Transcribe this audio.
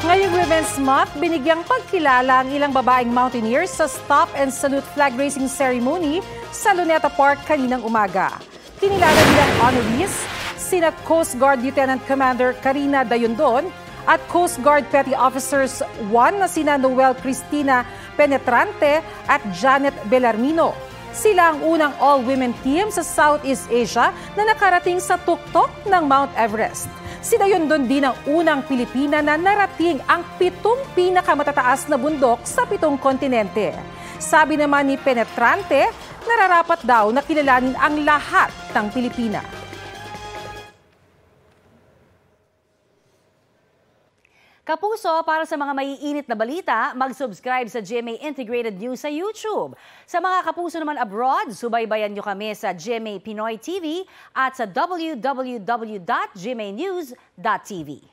Ngayong Women's Month, binigyang pagkilala ang ilang babaeng mountaineers sa Stop and Salute Flag Raising Ceremony sa Luneta Park kaninang umaga. Kinilala nilang honorees, sina Coast Guard Lieutenant Commander Karina Dayondon at Coast Guard Petty Officers 1 na sina Noel Cristina Penetrante at Janet Bellarmino. Sila ang unang all-women team sa Southeast Asia na nakarating sa tuktok ng Mount Everest. Si Dayondon din ang unang Pilipina na narating ang 7 pinakamatataas na bundok sa 7 kontinente. Sabi naman ni Penetrante, nararapat daw na kilalanin ang lahat ng Pilipina. Kapuso, para sa mga maiinit na balita, mag-subscribe sa GMA Integrated News sa YouTube. Sa mga kapuso naman abroad, subaybayan nyo kami sa GMA Pinoy TV at sa www.gmanews.tv.